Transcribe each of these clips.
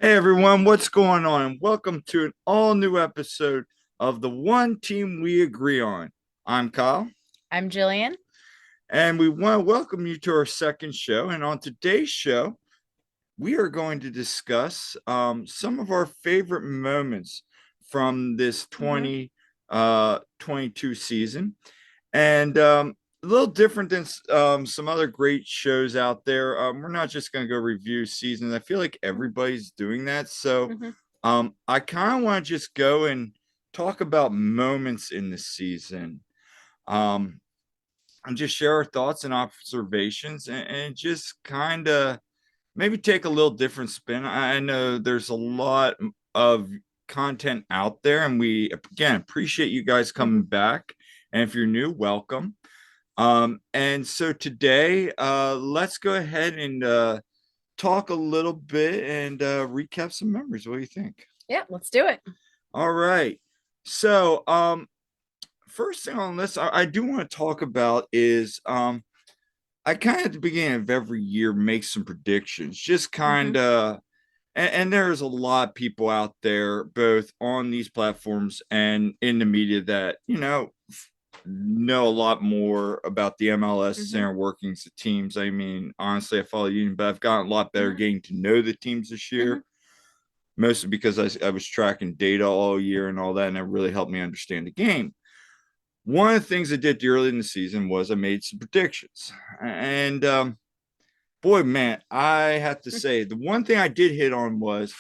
Hey everyone, what's going on? Welcome to an all new episode of the One Team We Agree On. I'm Kyle, I'm Jillian. and we want to welcome you to our second show. And on today's show, we are going to discuss some of our favorite moments from this hmm 2022 season. And a little different than some other great shows out there. We're not just going to go review seasons. I feel like everybody's doing that. So hmm I kind of want to just go and talk about moments in the season. Um, and just share our thoughts and observations and just kind of maybe take a little different spin. I know there's a lot of content out there, and we again appreciate you guys hmm coming back. And if you're new, welcome. And so today, let's go ahead and talk a little bit and recap some memories. What do you think? Yeah, let's do it. All right. So, first thing on this, I do want to talk about is I kind of at the beginning of every year make some predictions, just hmm kind of, and there's a lot of people out there, both on these platforms and in the media, that know a lot more about the MLS hmm and workings of teams. I mean, honestly, I follow Union, but I've gotten a lot better hmm getting to know the teams this hmm year, mostly because I was tracking data all year and all that, and it really helped me understand the game. One of the things I did early in the season was I made some predictions. And boy, man, I have to say, the one thing I did hit on was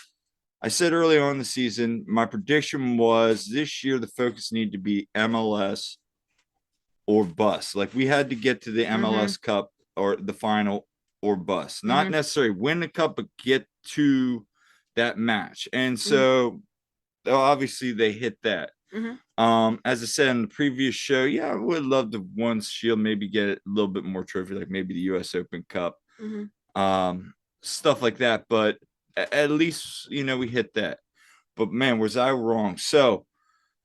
I said early on in the season, my prediction was this year the focus needed to be MLS or bust. Like we had to get to the hmm MLS Cup or the final or bust. Not hmm necessarily win the cup, but get to that match. And hmm so obviously they hit that. hmm As I said in the previous show, yeah, I would love to once Shield maybe get a little bit more trophy, like maybe the US Open Cup, hmm um, stuff like that. But at least we hit that. But man, was I wrong? So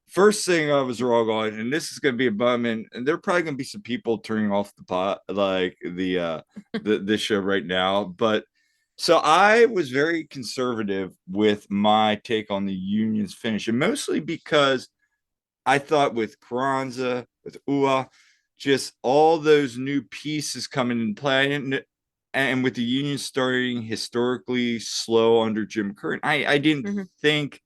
first thing I was wrong on, and this is gonna be a bum, and there are probably gonna be some people turning off the pot, like the this show right now. But so I was very conservative with my take on the Union's finish, and mostly because I thought with Carranza, with Ua, just all those new pieces coming in play, and with the Union starting historically slow under Jim Curtin, I didn't hmm think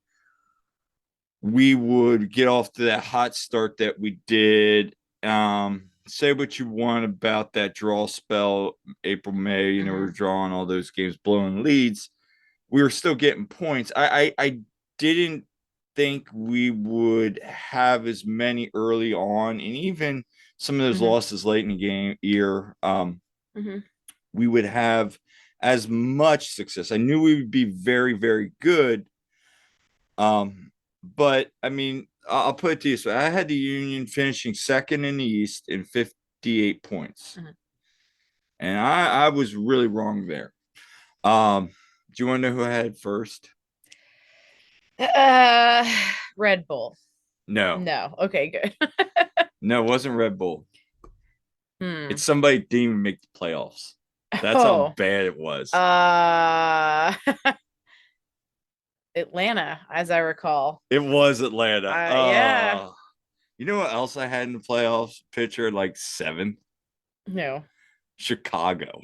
we would get off to that hot start that we did. Say what you want about that draw spell, April, May, we hmm were drawing all those games, blowing leads. We were still getting points. I didn't think we would have as many early on, and even some of those hmm losses late in the game year, hmm we would have as much success. I knew we would be very, very good. But I mean, I'll put it to you this way: I had the Union finishing second in the East in 58 points, hmm and I was really wrong there. Um, do you want to know who I had first? Uh, Red Bull. No, No. Okay, good. no, it wasn't Red Bull. Hmm. It's somebody that didn't even make the playoffs. That's how Oh. bad it was. Uh, Atlanta, as I recall. It was Atlanta. Yeah. You know what else I had in the playoffs? Pitcher like seventh, No. Chicago.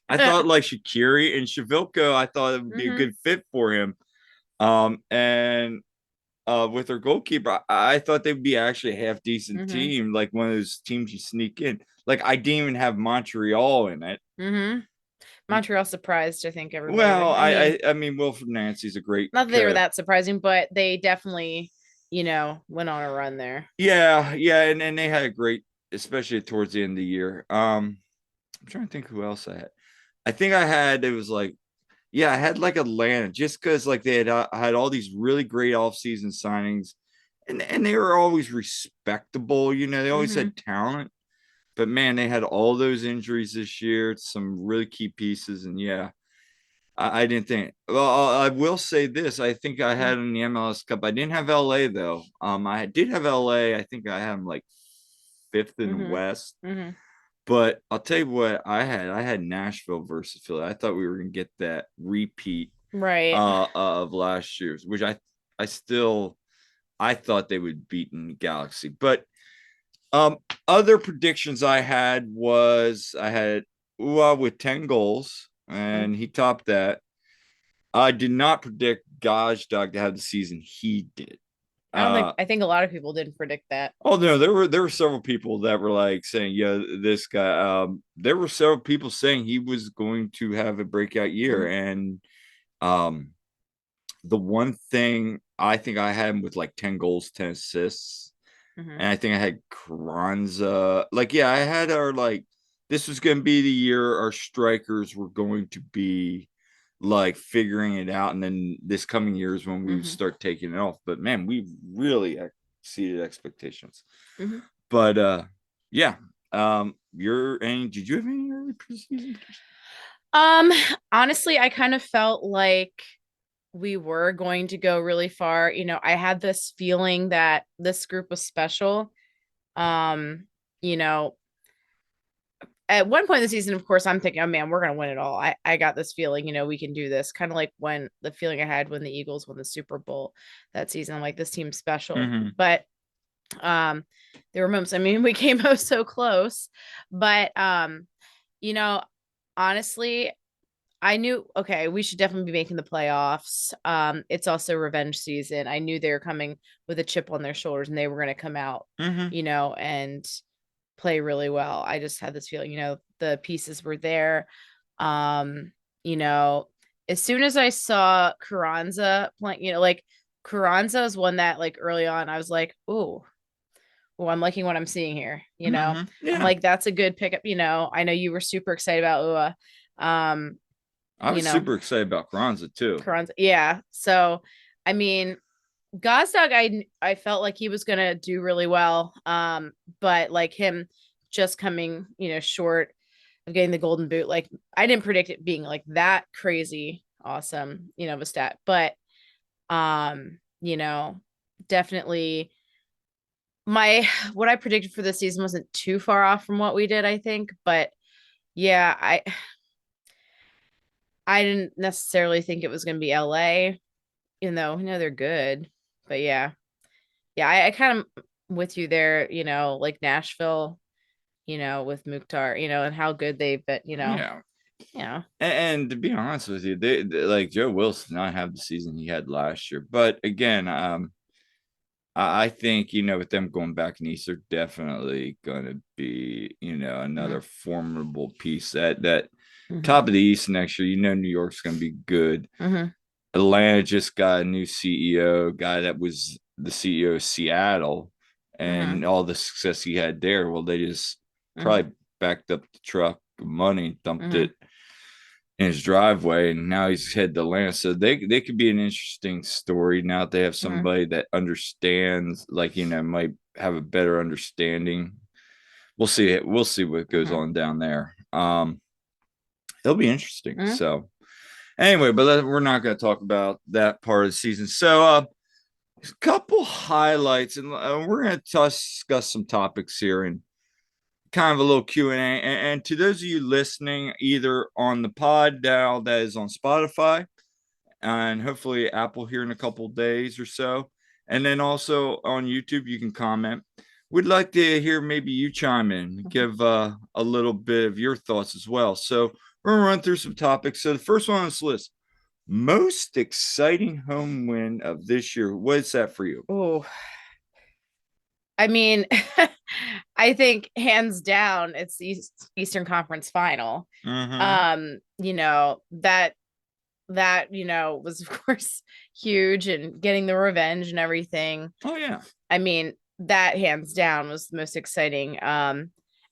I thought like Shakiri and Shavilko, I thought it would be a hmm good fit for him. And with their goalkeeper, I thought they'd be actually a half decent hmm team, like one of those teams you sneak in. Like I didn't even have Montreal in it. hmm Montreal surprised, I think, everybody Well, there. I mean, I mean Wilfred Nancy's a great not that they were coach. that surprising, but they definitely, went on a run there. Yeah, yeah, and they had a great, especially towards the end of the year. I'm trying to think who else I had. I think I had it was like yeah, I had like Atlanta just because like they had all these really great offseason signings, and they were always respectable. They always hmm had talent, but man, they had all those injuries this year. Some really key pieces, and yeah, I didn't think. Well, I will say this: I think I had in the MLS Cup. I didn't have LA though. I did have LA. I think I had them like fifth in the hmm West. hmm But I'll tell you what I had. I had Nashville versus Philly. I thought we were gonna get that repeat. Right. of last year's, which I still I thought they would beat in Galaxy. But um other predictions I had Ua with 10 goals Mm. and he topped that. I did not predict Gazdag to have the season he did. I don't think Uh I think a lot of people didn't predict that. oh no, there were several people that were like saying, yeah, this guy there were several people saying he was going to have a breakout year. Mhm. And um the one thing I think I had him with like 10 goals, 10 assists. Mhm. And I think I had Carranza. Like, yeah, I had our like this was gonna be the year our strikers were going to be like figuring it out. And then this coming year is when we would Mhm. start taking it off. But man, we really exceeded expectations. Mhm. But yeah. Did you have any early preseason? Um, Honestly, I kind of felt like we were going to go really far. I had this feeling that this group was special. Um, you know, at one point in the season, of course, I'm thinking, oh man, we're gonna win it all. I got this feeling, we can do this. Kind of like when the feeling I had when the Eagles won the Super Bowl that season. I'm like, this team's special. Mm-hmm. But um there were moments, I mean, we came out so close, but you know, honestly, I knew, okay, we should definitely be making the playoffs. It's also revenge season. I knew they were coming with a chip on their shoulders and they were going to come out, Mm-hmm. and play really well. I just had this feeling, the pieces were there. Um, you know, as soon as I saw Carranza playing, like Carranza is one that like early on I was like, oh, I'm liking what I'm seeing here. Mm-hmm. I'm Yeah. like, that's a good pickup. I know you were super excited about Ua. Um, I you was know, super excited about Carranza too. Carranza. Yeah. So, I mean, Gazdag, I felt like he was gonna do really well. But like him just coming, short of getting the golden boot, like I didn't predict it being like that crazy awesome, of a stat. But definitely my what I predicted for this season wasn't too far off from what we did, I think. But yeah, I didn't necessarily think it was gonna be LA, even though they're good. But yeah. Yeah, I kind of with you there, like Nashville, with Mukhtar, and how good they've been, Yeah. you know. And to be honest with you, they like Joe Wilson did not have the season he had last year. But again, I think with them going back in East, they're definitely going to be Hmm. another formidable piece that Hmm. top of the East next year. New York's going to be good. Hmm. Atlanta just got a new CEO, guy that was the CEO of Seattle, Hmm. and all the success he had there. Well, they just Hmm. probably backed up the truck of money, dumped Hmm. it in his driveway, and now he's headed to Atlanta. So they could be an interesting story now that they have Hmm. somebody that understands, like might have a better understanding. We'll see it. We'll see what goes Hmm. on down there. It'll be interesting. Hmm. So anyway, but we're not going to talk about that part of the season. So a couple highlights, and we're going to discuss some topics here and kind of a little Q&A. And to those of you listening, either on the pod now that is on Spotify and hopefully Apple here in a couple days or so, and then also on YouTube, you can comment. We'd like to hear maybe you chime in, give a little bit of your thoughts as well. So we're gonna run through some topics. So the first one on this list: most exciting home win of this year. What is that for you? Oh, I mean, I think hands down, it's the Eastern Conference Final. Mm-hmm. That was of course huge, and getting the revenge and everything. Oh yeah. I mean, that hands down was the most exciting.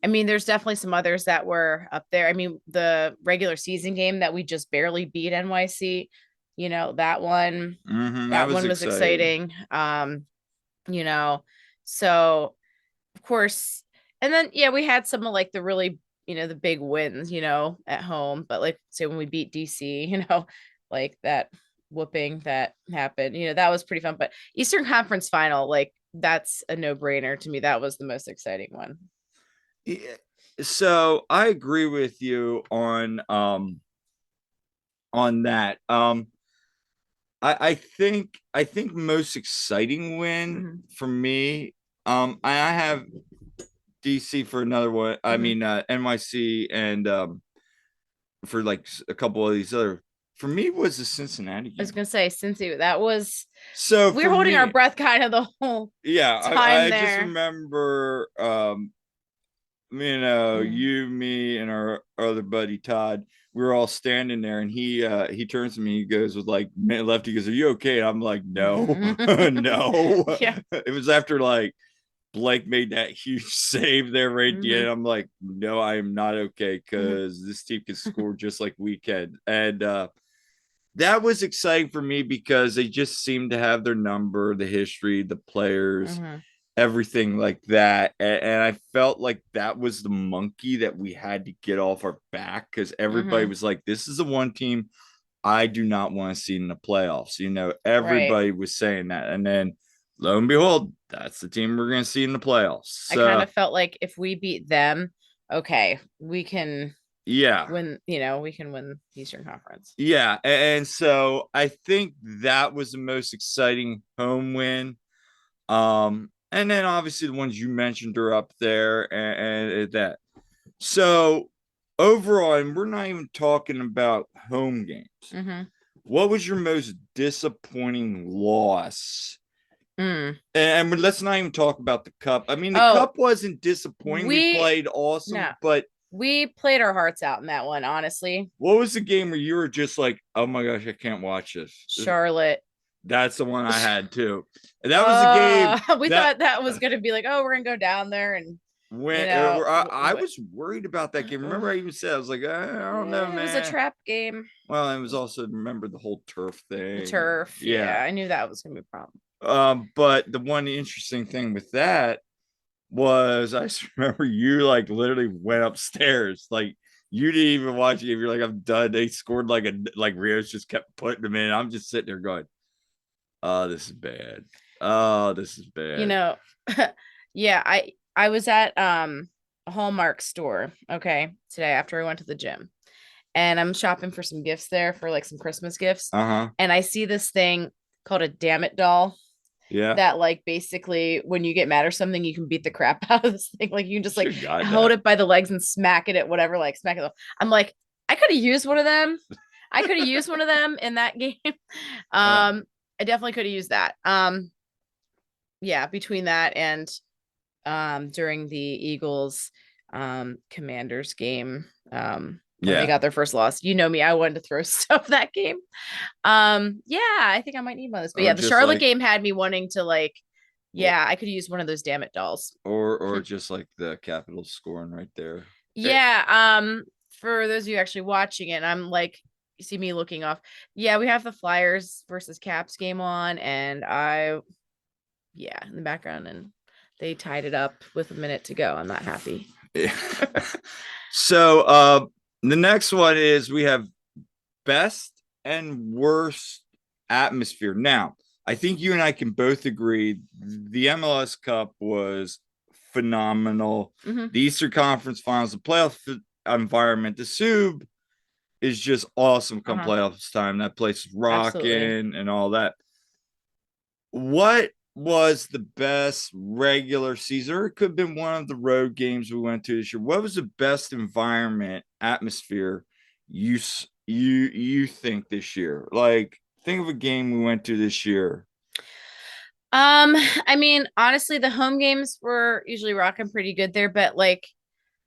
I mean, there's definitely some others that were up there. I mean, the regular season game that we just barely beat NYC, that one, Mm-hmm. That that was one was exciting. exciting. You know, so of course, and then yeah, we had some of like the really, the big wins, at home. But like say when we beat DC, like that whooping that happened, that was pretty fun. But Eastern Conference Final, like that's a no-brainer to me. That was the most exciting one. Yeah. So I agree with you on that. I think most exciting win Hmm. for me. I have DC for another one. I Hmm. mean NYC and for like a couple of these other. For me was the Cincinnati I was game. gonna say, Cincy, that was So we were for holding our me, breath kind of the whole yeah, time I just there. remember Hmm. you, me, and our other buddy Todd, we were all standing there, and he turns to me, he goes with like left, he goes, "Are you okay?" And I'm like, "No, no." Yeah. It was after like Blake made that huge save there right at the Hmm. end. I'm like, "No, I am not okay Hmm. because this team can score just like we can." And that was exciting for me because they just seemed to have their number, the history, the players, Hmm. everything like that. And I felt like that was the monkey that we had to get off our back because everybody Hmm. was like, this is the one team I do not want to see in the playoffs. Right. Everybody was saying that. And then lo and behold, that's the team we're going to see in the playoffs. I kind So, of felt like if we beat them, okay, we can yeah. win, we can win the Eastern Conference. Yeah. And so I think that was the most exciting home win. And then obviously the ones you mentioned are up there and that. So overall, and we're not even talking about home games. Hmm. What was your most disappointing loss? Mm. And let's not even talk about the cup. I mean, the Oh, cup wasn't disappointing. We we played no, awesome, but we played our hearts out in that one, honestly. what was the game where you were just like, oh my gosh, I can't watch this? Charlotte. That's the one I had too. And that was the game We that thought that was gonna be like, oh, we're gonna go down there and you when know, I was worried about that game. Remember, I even said I was like, I don't know, it was a man. trap game. Well, it was also remember the whole turf The thing, and turf, yeah, yeah. I knew that was gonna be a problem. But the one interesting thing with that was I remember you like literally went upstairs, like you didn't even watch it. You're like, I'm done. They scored like Rios just kept putting them in. I'm just sitting there going, oh, this is bad. Oh, this is You bad. know, yeah, I was at a Hallmark store, okay, today after I went to the gym. And I'm shopping for some gifts there for like some Christmas gifts. Uh-huh. And I see this thing called a damn it doll Yeah. that like basically when you get mad or something, you can beat the crap out of this thing. Like you can just Should like have got hold that. it by the legs and smack it at whatever, like smack it. I'm like, I could have used one of them. I could have used one of them in that game. Yeah. I definitely could have used that. Yeah, between that and during the Eagles Commanders game when they Yeah. got their first loss. You know me, I wanted to throw stuff that game. Yeah, I think I might need one of those. But Or yeah, the just Charlotte like game had me wanting to like, yeah, I could use one of those damn it dolls. or just like the Capitals scoring right there. It, Yeah, for those of you actually watching it, I'm like you see me looking off. Yeah, we have the Flyers versus Caps game on, and yeah, in the background, and they tied it up with a minute to go. I'm not happy. so the next one is we have best and worst atmosphere. Now, I think you and I can both agree the MLS Cup was phenomenal. Hmm. The Eastern Conference Finals, the playoff environment, the Sub is just awesome come Uh-huh. playoffs time. That place is Absolutely. rocking and all that. What was the best regular season? Or it could have been one of the road games we went to this year. What was the best environment atmosphere you think this year? Like, think of a game we went to this year. Um, I mean, honestly, the home games were usually rocking pretty good there, but like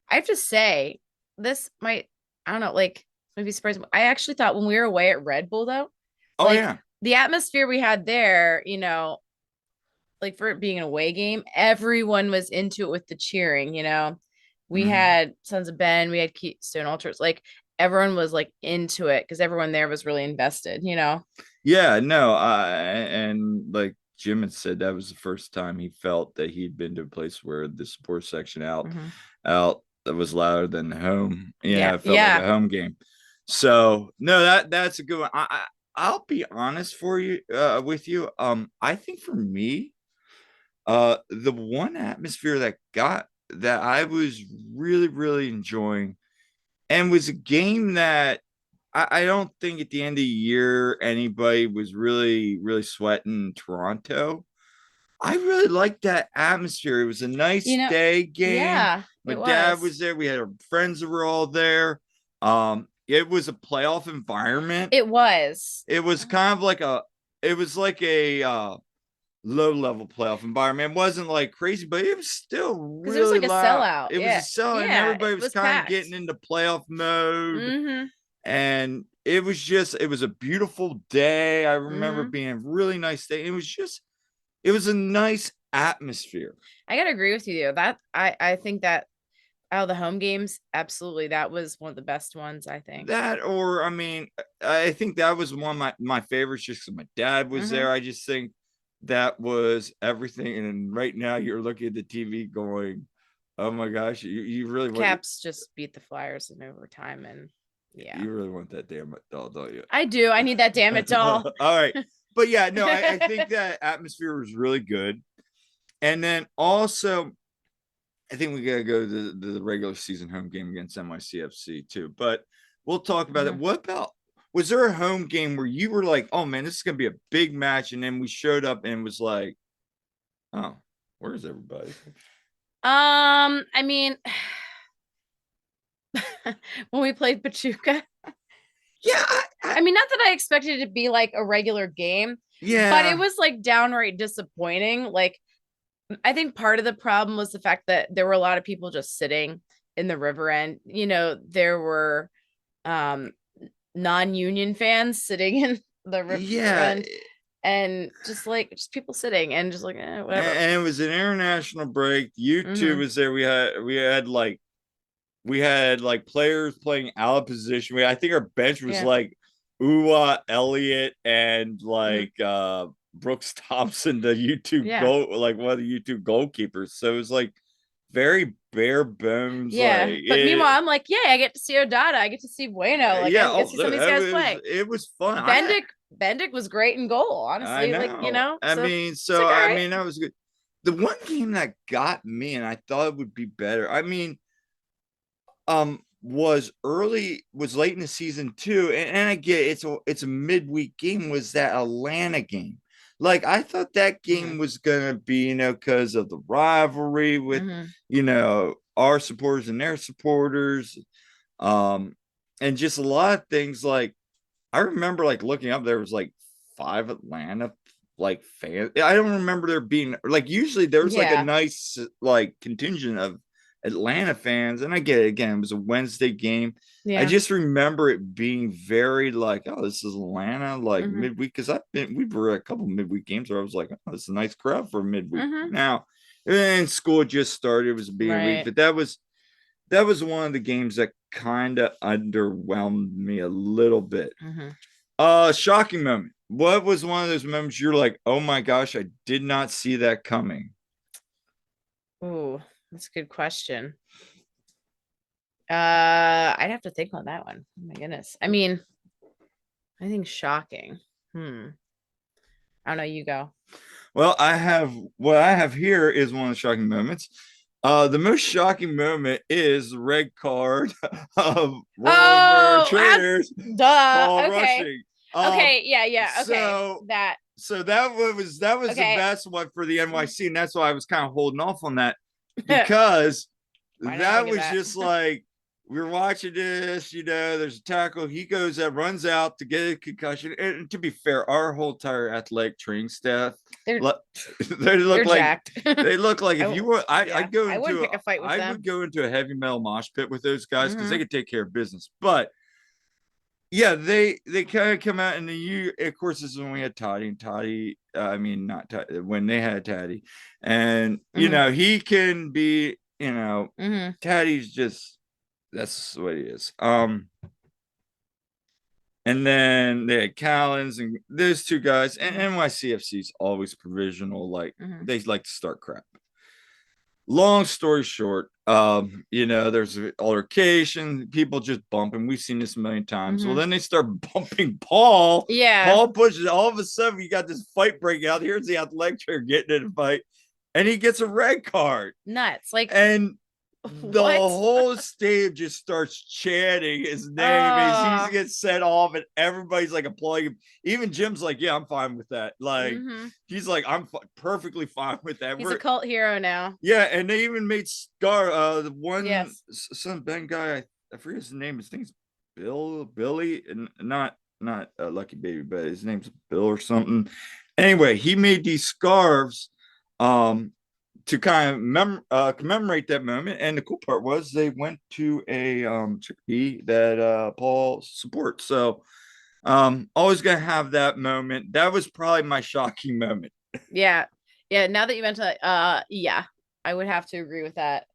I have to say, this might I don't know, like maybe surprising. I actually thought when we were away at Red Bull though, Oh like yeah. the atmosphere we had there, like for it being an away game, everyone was into it with the cheering. We Mhm. had Sons of Ben, we had Keystone Ultras, like everyone was like into it because everyone there was really invested. Yeah, no, and like Jim had said, that was the first time he felt that he'd been to a place where the sports section Hmm. out that was louder than the home. Yeah, Yeah, it felt like a yeah. home game. So no, that's a good one. I'll be honest for you with you. I think for me, the one atmosphere that I was really, really enjoying and was a game that I don't think at the end of the year anybody was really sweating Toronto. I really liked that atmosphere. It was a You nice know, day game. yeah, My it dad was. was there. We had our friends that were all there. It was a playoff environment. It was. It was kind of like it was like a low level playoff environment. It wasn't like crazy, but it was still Because it was really like a loud. sellout. It was a Yeah. sellout, and Yeah, everybody it was was kind of packed. getting into playoff mode. Mm-hmm. And it was a beautiful day. I remember Mm-hmm. being a really nice day. It was a nice atmosphere. I gotta agree with you. That I think that out of the home games, absolutely, that was one of the best ones, I think. That, or I mean, I think that was one of my favorites just because my dad was Mm-hmm. there. I just think that was everything. And right now you're looking at the TV going, oh my gosh, you really The want Caps just beat the Flyers in overtime, and yeah, you really want that damn doll, don't you? I do. I need that damn it doll. All right. But yeah, no, I think that atmosphere was really good. And then also, I think we got to go to the regular season home game against NYCFC too. But we'll talk about it. Mhm. What about, was there a home game where you were like, oh man, this is going to be a big match? And then we showed up and it was like, oh, where's everybody? I mean, when we played Pachuca, Yeah. I mean, not that I expected it to be like a regular game, but it Yeah. was like downright disappointing. Like, I think part of the problem was the fact that there were a lot of people just sitting in the river end. You know, there were um non-union fans sitting in the river Yeah. end and just people sitting and just like whatever. And it was an international break. U2 Mm-hmm. was there. We had like players playing out of position. I think our bench was Yeah. like Uwa, Elliott, and Mm-hmm. like Brooks Thompson, the YouTube Yeah. goal, like one of the YouTube goalkeepers. So it was like very bare bones, like Yeah. But meanwhile, I'm like, yeah, I get to see Odada. I get to see Bueno. Like yeah. I get Oh, to see some of these guys play. it was fun. Bendick was great in goal, I honestly. Like, know. I so mean, it's like, so all I right. mean, that was good. The one game that got me, and I thought it would be better. I mean, was late in the season too, and I get it's a midweek game. Was that Atlanta game? Like I thought that Mm-hmm. game was gonna be, because of the rivalry with, Mm-hmm. our supporters and their supporters, um, and just a lot of things. Like I remember like looking up, there was like 5 Atlanta like fans. I don't remember there being like, usually there's like a Yeah. nice like contingent of Atlanta fans, and I get it, again, it was a Wednesday game. I Yeah. just remember it being very like, oh, this is Atlanta like Mm-hmm. midweek, because we were at a couple midweek games where I was like, oh, this is a nice crowd for a midweek. Mm-hmm. Now, and school just started, it was being a week, Right. but that was one of the games that kind of underwhelmed me a little bit. Mm-hmm. Shocking moment. What was one of those moments you're like, oh my gosh, I did not see that coming? Ooh, that's a good question. I'd have to think on that one. Oh my goodness. I mean, I think shocking. I don't know, you go. Well, what I have here is one of the shocking moments. The most shocking moment is the red card of Rover Oh, Traders, duh. Paul Okay. Rushing. Um, Okay. Yeah. Yeah. Okay. so That. that was the Okay. best one for the NYC, and that's why I was kind of holding off on that, Why because didn't I that think of was that? just like, we're watching this, there's a tackle, he goes up, runs out to get a concussion. And to be fair, our whole entire athletic training staff, They're they they're look like jacked. if you were, Yeah. I wouldn't pick a fight with I them. would go into a heavy metal mosh pit with those guys because they Mm-hmm. could take care of business. But yeah, they kind of come out, and the you of course this is when we had Toddy, and Toddy, I mean not Toddy, when they had Taddy, and Mm-hmm. he can be, Mm-hmm. Taddy's just, that's what he is. And then they had Collins and those two guys, and Mm-hmm. NYCFC is always provisional, like Mm-hmm. they like to start crap. Long story short, there's an altercation, people just bumping. We've seen this a million times. Well, Mm-hmm. then they start bumping Paul. Yeah. Paul pushes. All of a sudden, you got this fight breaking out. Here's the athletic trainer getting in a fight, and he gets a red card. Nuts. Like, And the What? whole stadium just starts chanting his name as he Oh, gets set off, and everybody's like applauding him. Even Jim's like, "Yeah, I'm fine with that." Like, mm-hmm. he's like, "I'm perfectly fine with that." He's a We're cult hero now. yeah, and they even made Scar the one Yes. some Ben guy. I forget his name. His name's Billy, and not Lucky Baby, but his name's Bill or something. Anyway, he made these scarves. Um, to kind of commemorate that moment. And the cool part was they went to a chickpea that Paul supports. So always gonna have that moment. That was probably my shocking moment. Yeah. Yeah. Now that you mentioned that, yeah, I would have to agree with that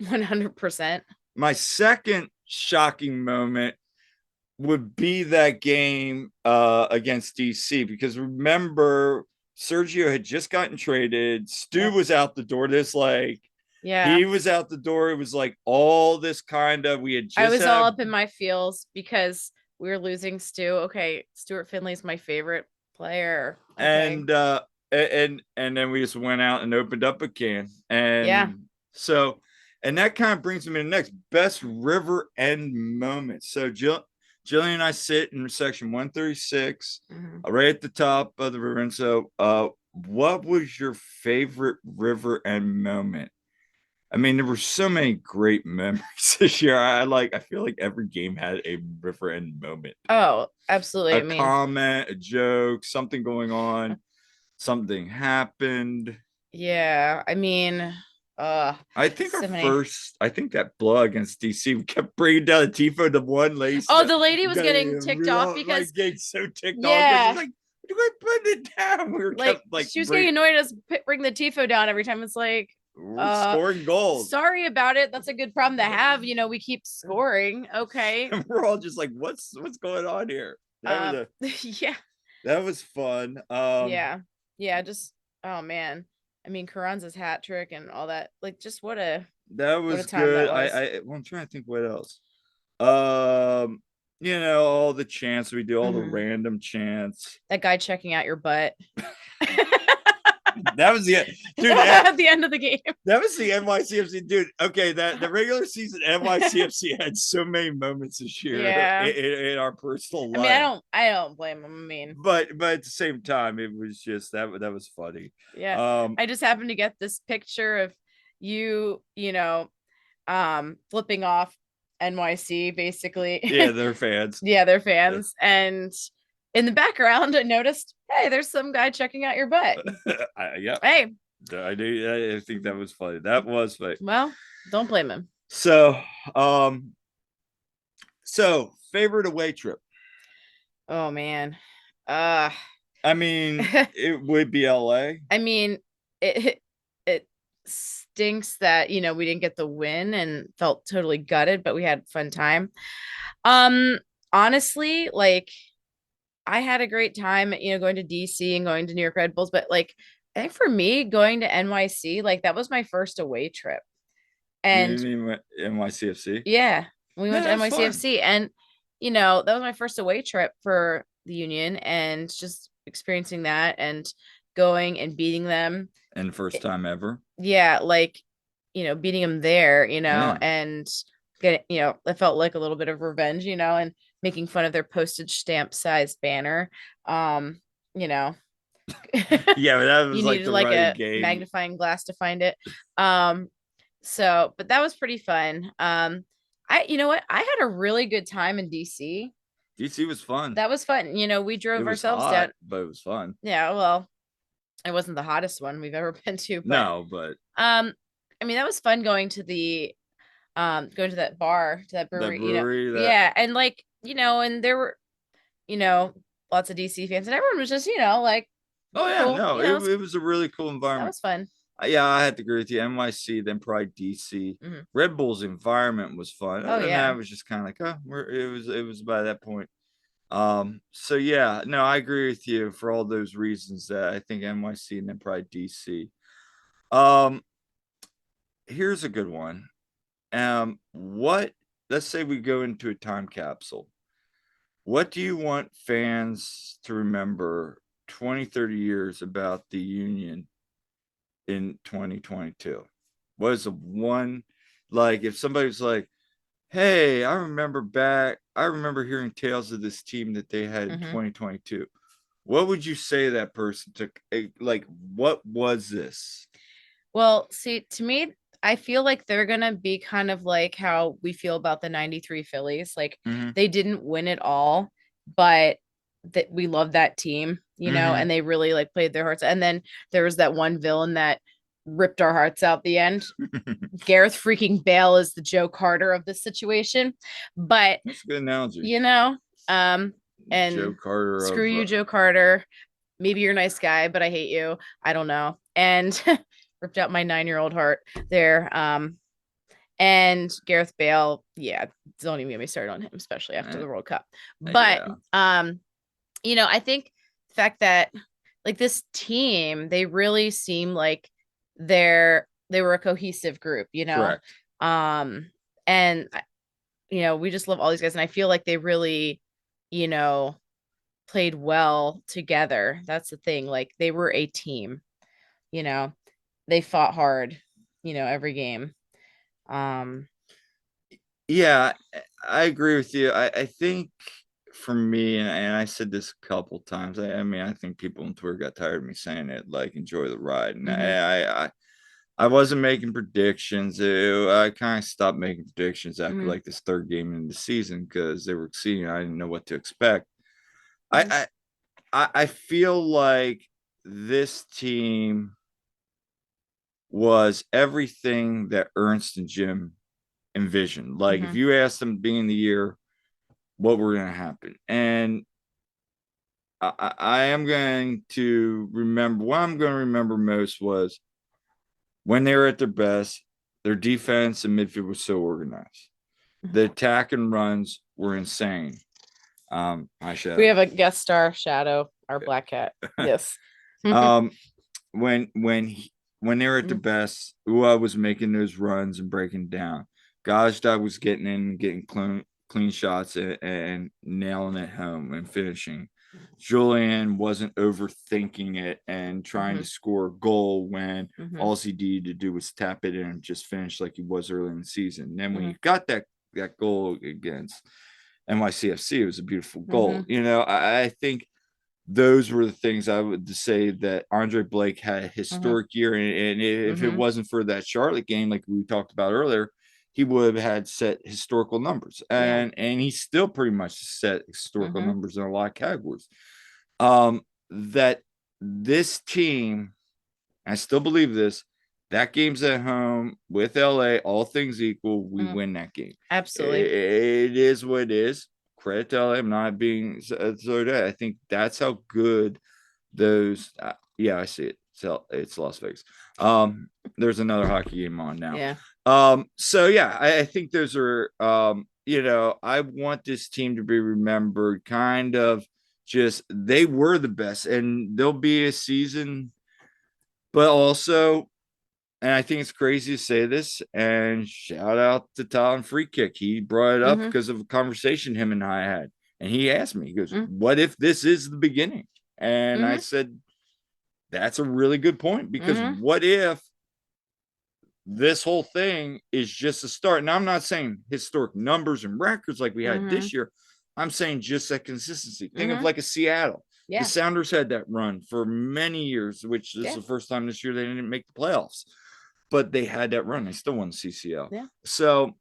100%. My second shocking moment would be that game against DC because remember Sergio had just gotten traded. Stu Yep. was out the door. This like Yeah. he was out the door. It was like all this kind of we had I just was all had up in my feels because we were losing Stu. Okay. Stuart Finley's my favorite player. Okay. and then we just went out and opened up a can Yeah. and so and that kind of brings me to the next best river end moment. So Jillian and I sit in section 136 Mhm. right at the top of the river. And so what was your favorite river end moment? I mean, there were so many great memories this year. I feel like every game had a river end moment, Oh, absolutely. a I mean, comment, a joke, something going on, something happened. yeah. I mean, I think so many. I think that blow against DC, we kept bringing down the Tifo. The one lady Oh, the lady was getting getting ticked off real, because, like getting so ticked off because it's yeah, like, we're putting it down. We were like kept like she was getting annoyed at us bring the tifo down every time. It's like, we're uh, scoring goals. sorry about it. That's a good problem to have. We keep scoring. Okay. And we're all just like, what's going on here? Um, yeah, That was fun. yeah, yeah. Just, oh man. I mean, Carranza's hat trick and all that. Like, just That what a was time that good. was. Well, I'm trying to think what else. Um, all the chants we do, all the Mhm. random chants. That guy checking out your butt That was the dude. at the end of the game. That was the NYCFC, dude. Okay, that the regular season NYCFC had so many moments this year Yeah. in our personal I mean, I life, don't blame him. I mean, but at the same time, it was just that was funny. yeah. Um, I just happened to get this picture of you, flipping off NYC basically. yeah, they're fans. Yeah, they're fans. And in the background, I noticed, hey, there's some guy checking out your butt. Yeah, Hey, I do. I think that was funny. That was funny. well, don't blame him. So, um, favorite away trip. Oh man. Uh I mean, it would be LA. I mean, it stinks that, we didn't get the win and felt totally gutted, but we had fun time. Um, honestly, like I had a great time, going to DC and going to New York Red Bulls, but like I think for me, going to NYC, like that was my first away trip. You And mean NYCFC? yeah, we went Yeah, to that's fun. NYCFC and that was my first away trip for the Union and just experiencing that and going and beating them. And first It- time ever. yeah, like beating them there, Yeah. and getting, it felt like a little bit of revenge, and making fun of their postage stamp sized banner. Um, you know, Yeah, but that you was like needed the like running a game. magnifying glass to find it. Um, but that was pretty fun. You know what? I had a really good time in DC. DC was fun. That was fun. We It drove was ourselves hot, down. but it was fun. Yeah, well, it wasn't the hottest one we've ever been to, but No, but um, I mean, that was fun going to that bar, to that that brewery, brewery, that yeah, and like, and there were, you know, lots of DC fans, and everyone was just, like oh yeah, cool, no, it was a really cool that environment. was fun. Yeah, I had to agree with you. NYC, then probably DC. Mhm. Red Bull's environment was fun. Oh Other than that, yeah. it was just kind of like, it was by that point. So yeah, no, I agree with you for all those reasons that I think NYC and then probably DC. Um, here's a good one. What let's say we go into a time capsule. What do you want fans to remember 20, 30 years about the union in 2022? What is the one Like if somebody's like, hey, I remember hearing tales of this team that they had in Hmm. 2022. What would you say that person took? Like, what was this? Well, see, to me, I feel like they're gonna be kind of like how we feel about the 93 Phillies. Like Hmm. they didn't win it all, but that we love that team, Hmm. and they really like played their hearts. And then there was that one villain that ripped our hearts out the end. Gareth freaking Bale is the Joe Carter of this situation. But, That's a good analogy. you know, um, Joe and Carter screw of you, Joe Carter. Maybe you're a nice guy, but I hate you. I don't know. And ripped out my 9-year-old heart there. And Gareth Bale, yeah, don't even get me started on him, especially after uh, the World Cup. But yeah, I think the fact that like this team, they really seem like they were a cohesive group. correct. And we just love all these guys, and I feel like they really, you know, played well together. That's the thing. Like they were a team, you know. They fought hard, every game. Um, Yeah, I agree with you. I think for me, and I said this a couple times. I mean, I think people on Twitter got tired of me saying it. Like, enjoy the ride, and mhm, I wasn't making predictions. I kind of stopped making predictions after mhm, like this third game in the season because they were exceeding. I didn't know what to expect. mhm, I I feel like this team was everything that Ernst and Jim envisioned. Like if mhm, you asked them beginning of the year what were going to happen, and I am going to remember what I'm going to remember most was when they were at their best. Their defense and midfield was so organized. mhm. The attack and runs were insane. I We should. have a guest star, Shadow, our black cat. Yes. Mhm, um, when they were at their mhm, best, Ua was making those runs and breaking down. Gajda was getting in, getting clean shots and nailing it home and finishing. Julian wasn't overthinking it and trying to mhm, score a goal when mhm, all he needed to do was tap it in and just finish like he was early in the season. And then when mhm, you got that goal against NYCFC, it was a beautiful goal. mhm, I think those were the things I would say that Andre Blake had a mhm, historic year. And if it mhm. wasn't for that Charlotte game, like we talked about earlier, he would have had set historical numbers. Yeah. And he still pretty much set historical Mhm, numbers in a lot of categories. That this team, I still believe this, that game's at home with LA, all things equal, we mhm. win that game. Absolutely. It is what it is. Credit to LA. I'm not being so I think that's how good those yeah, I see it. So it's Las Vegas. There's another hockey game on now. Yeah. So yeah, I think those are I want this team to be remembered kind of just they were the best, and there'll be a season, but also, and I think it's crazy to say this, and shout out to Talon Free Kick. He brought it up Mhm, because of a conversation him and I had. And he asked me, he goes, mhm, what if this is the beginning? And I mhm, said, that's a really good point because mhm, what if this whole thing is just a start? Now, I'm not saying historic numbers and records like we had mhm, this year. I'm saying just that consistency. Think of mhm. like a Seattle. The Yeah. Sounders had that run for many years, which is Yeah. the first time this year they didn't make the playoffs, but they had that run. They still won the CCL. Yeah. So,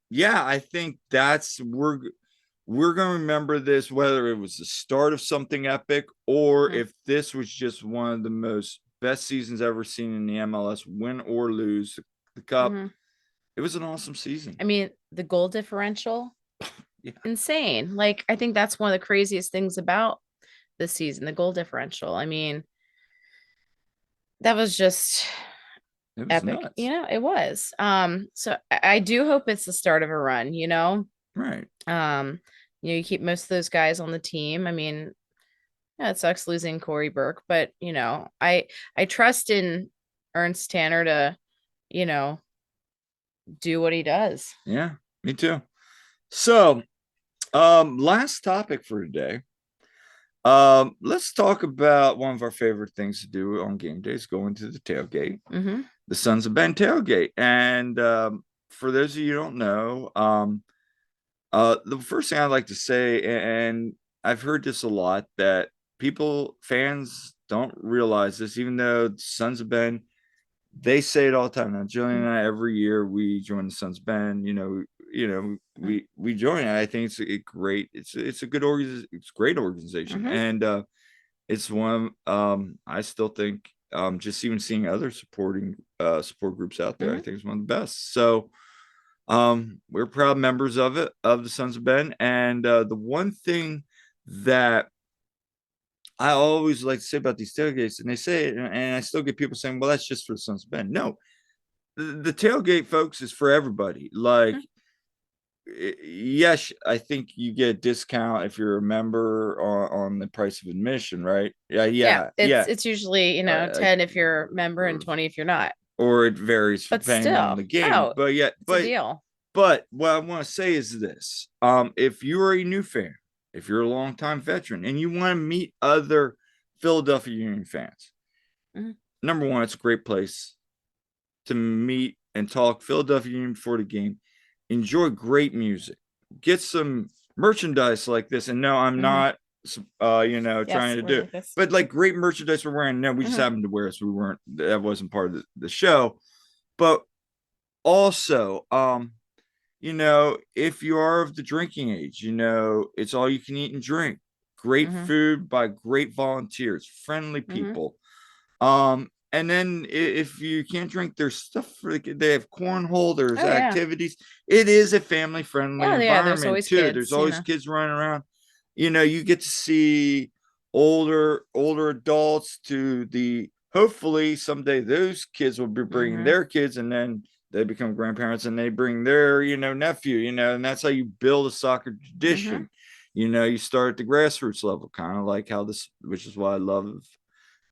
yeah, I think we're going to remember this, whether it was the start of something epic or Mhm, if this was just one of the most best seasons ever seen in the MLS, win or lose the cup. mhm. It was an awesome season. I mean, the goal differential, Yeah, insane. Like, I think that's one of the craziest things about this season, the goal differential. I mean, that was just it was epic. nuts. It was. So I do hope it's the start of a run. Right. Um, you keep most of those guys on the team. I mean, yeah, it sucks losing Corey Burke, but I trust in Ernst Tanner to, you know, do what he does. Yeah, me too. So, last topic for today. Let's talk about one of our favorite things to do on game days, going to the tailgate, Mm-hmm. the Sons of Ben tailgate. And for those of you who don't know, the first thing I'd like to say, and I've heard this a lot, that fans don't realize this, even though Sons of Ben, they say it all the time. Now, Jillian and I, every year we join the Sons of Ben. We join it. I think it's a great, it's a good it's a great organization, Mm-hmm. and it's one. I still think, just even seeing other support groups out there, I Mm-hmm. think it's one of the best. So we're proud members of it, of the Sons of Ben. And the one thing that I always like to say about these tailgates, and they say it, and I still get people saying, well, that's just for the Sons of Ben. No, the tailgate, folks, is for everybody. Like, yes, I think you get a discount if you're a member on the price of admission, right? Yeah, Yeah, yeah, it's yeah. it's usually, Uh, 10 if you're a member and 20 if you're not. or it varies But depending on still, the game. no, But yeah, it's a deal. but what I want to say is this: if you're a new fan, if you're a longtime veteran, and you want to meet other Philadelphia Union fans, Mm-hmm. number one, it's a great place to meet and talk Philadelphia Union before the game. Enjoy great music. Get some merchandise like this. And no, I'm Mm-hmm. not, trying Yes, to we're do it, like this. but like great merchandise we're wearing. No, we just Mm-hmm. happened to wear it, so we weren't. That wasn't part of the show. But also, if you are of the drinking age, it's all you can eat and drink. Great Mm-hmm. food by great volunteers, friendly Mm-hmm. people. And then if you can't drink, there's stuff they have cornhole, there's Oh yeah. activities. It is a family friendly Yeah, yeah, there's environment always too. There's always kids. kids running around. You get to see older adults to the hopefully someday those kids will be bringing Mm-hmm. their kids, and then they become grandparents and they bring their nephew, and that's how you build a soccer Mm-hmm. tradition. You start at the grassroots level, kind of like how this, which is why I love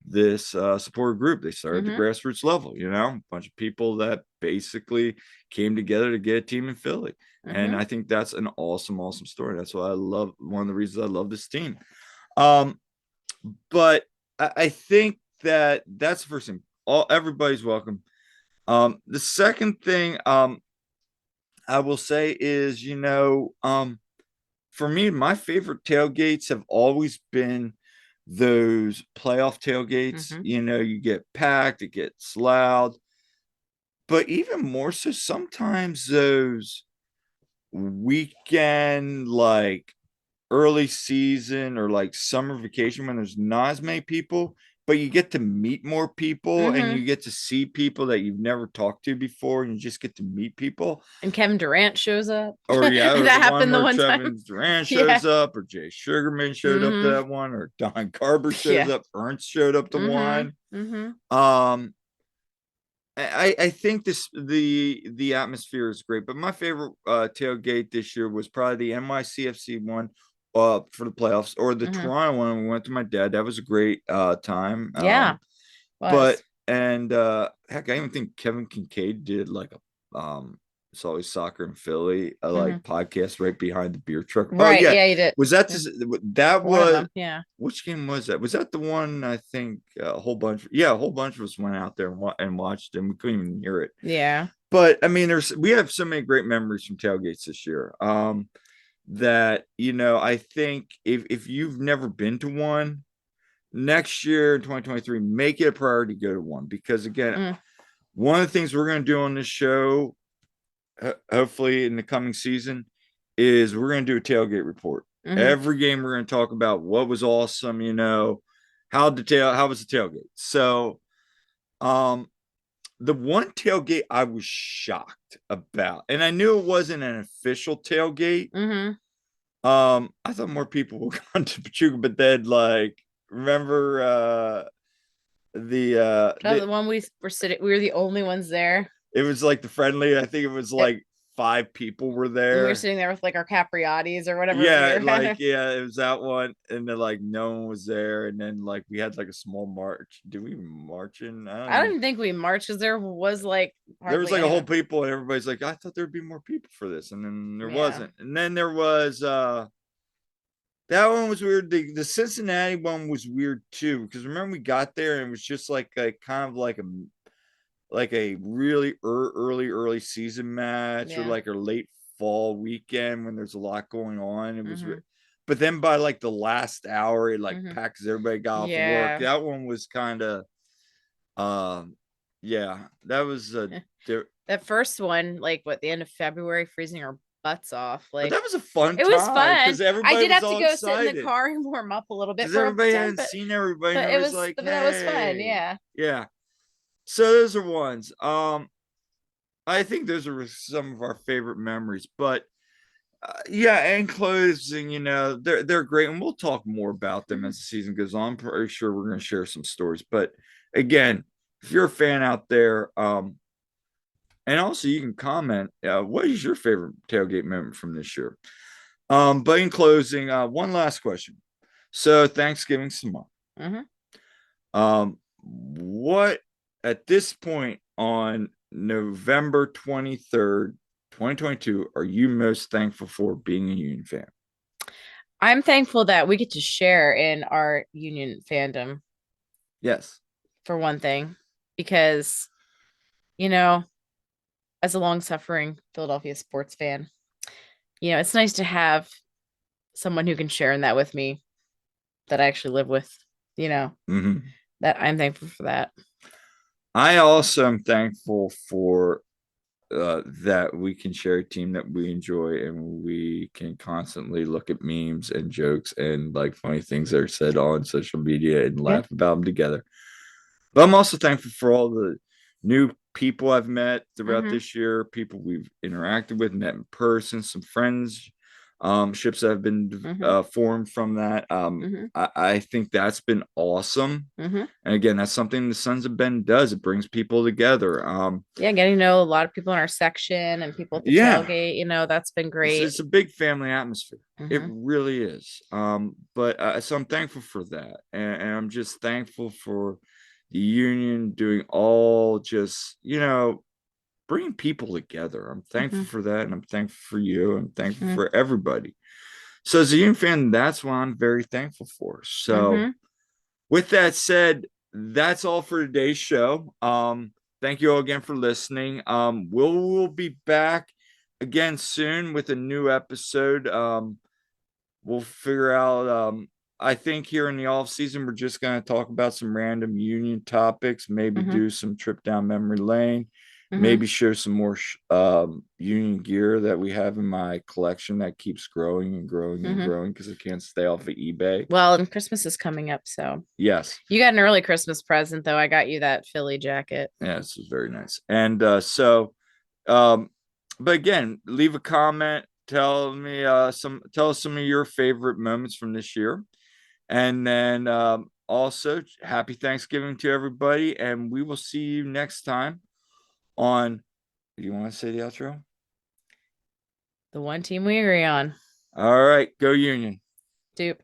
this support group. They started at the Mm-hmm. grassroots level, a bunch of people that basically came together to get a team in Philly. And Mm-hmm. I think that's an awesome story. That's why I love, one of the reasons I love this team. Um, but I think that's the first thing. Everybody's welcome. The second thing I will say is, for me, my favorite tailgates have always been those playoff tailgates. Mm-hmm. You get packed, it gets loud, but even more so, sometimes those weekend, like early season or like summer vacation, when there's not as many people, but you get to meet more people and Mm-hmm. you get to see people that you've never talked to before, and you just get to meet people. And Kevin Durant shows up. Or yeah, or the That one happened the where one time. Trevin Durant Yeah. shows up, or Jay Sugarman showed up to Mm-hmm. that one, or Don Garber shows Yeah. up, Ernst showed up to Mm-hmm. one. Mm-hmm. Um, I think the atmosphere is great, but my favorite tailgate this year was probably the NYCFC one for the playoffs, or the Mm-hmm. Toronto one. We went to my dad. That was a great time. Yeah, But was. and heck, I even think Kevin Kincaid did like a it's always soccer in Philly, a Mm-hmm. like podcast right behind the beer truck. Oh Right. yeah, Yeah, you did. was that Yeah. just that One of was them. Yeah. which game was that? Was that the one? I think a whole bunch. Yeah, a whole bunch of us went out there and watched, and we couldn't even hear it. Yeah. But I mean, we have so many great memories from tailgates this year. That I think if you've never been to one, next year in 2023, make it a priority to go to one, because again, Mm. one of the things we're going to do on this show, hopefully in the coming season, is we're going to do a tailgate report. Mm-hmm. Every game we're going to talk about what was awesome, how was the tailgate. So, um, the one tailgate I was shocked about, and I knew it wasn't an official tailgate. Mm-hmm. I thought more people would come to Pachuca, but then like remember The one we were sitting, we were the only ones there. it was like the friendly. I think it was It, like five people were and we were there. sitting there with like our Capriottis or whatever we Yeah, were like having. yeah, it was that one, and then like no one was there, and then like we had like a small march. Did we march in? I don't I don't even. even think we marched because there was like There was hardly like a whole anyone. people, and everybody's like, I thought there'd be more people for this, and then there Yeah. wasn't, and then there was That one was weird. The Cincinnati one was weird too, because remember we got there and it was just like a kind of like a really early season match or Yeah. like a late fall weekend when there's a lot going on. It was, Mm-hmm. but then by like the last hour, it like Mm-hmm. packs everybody got off work. Yeah. That one was kind of, yeah, that was That first one, like what, the end of February, freezing our butts off. but Like that was a fun it was time fun. because I everybody did was have to all go sit in the excited car and warm up a little bit because for everybody overtime, hadn't seen everybody and but everybody's like, that was fun. hey, Yeah. yeah. So those are ones. I think those are some of our favorite memories, but yeah, in closing, they're great, and we'll talk more about them Mhm. as the season goes on. I'm pretty sure we're going to share some stories. But again, if you're a fan out there, and also you can comment, what is your favorite tailgate moment from this year? But in closing, one last question. So Thanksgiving's tomorrow. Mhm. What at this point on November 23rd, 2022, are you most thankful for being a Union fan? I'm thankful that we get to share in our Union fandom Yes. for one thing, because you know, as a long-suffering Philadelphia sports fan, it's nice to have someone who can share in that with me that I actually live with. You know, Mm-hmm. that I'm thankful for that. I also am thankful for that we can share a team that we enjoy and we can constantly look at memes and jokes and like funny things that are said on social media and Yeah. laugh about them together. But I'm also thankful for all the new people I've met throughout Mm-hmm. this year, people we've interacted with, met in person, some friends, ships that have been Mm-hmm. formed from that. Mm-hmm. I think that's been awesome. Mm-hmm. And again, that's something the Sons of Ben does. It brings people together. Yeah, getting to know a lot of people in our section and people at the Yeah, tailgate, that's been great. it's a big family atmosphere. It Mm-hmm. really is. But so I'm thankful for that, and I'm just thankful for the union doing all just bringing people together. I'm Mm-hmm. thankful for that, and I'm thankful for you. I'm thankful Mm-hmm. for everybody. So as a union fan, that's what I'm very thankful for. So Mm-hmm. with that said, that's all for today's show. Thank you all again for listening. We'll be back again soon with a new episode. We'll figure out. I think here in the off season, we're just going to talk about some random union topics. Maybe Mm-hmm. do some trip down memory lane. Mm-hmm. Maybe share some more union gear that we have in my collection that keeps growing and growing and Mm-hmm. growing because it can't stay off of eBay. Well, and Christmas is coming up, so Yes. you got an early Christmas present, though. I got you that Philly jacket. Yeah, this is very nice. And um, but again, leave a comment. Tell us some of your favorite moments from this year. And then also happy Thanksgiving to everybody. And we will see you next time on, do you want to say the outro? The one team we agree on. All right, go Union. Dupe.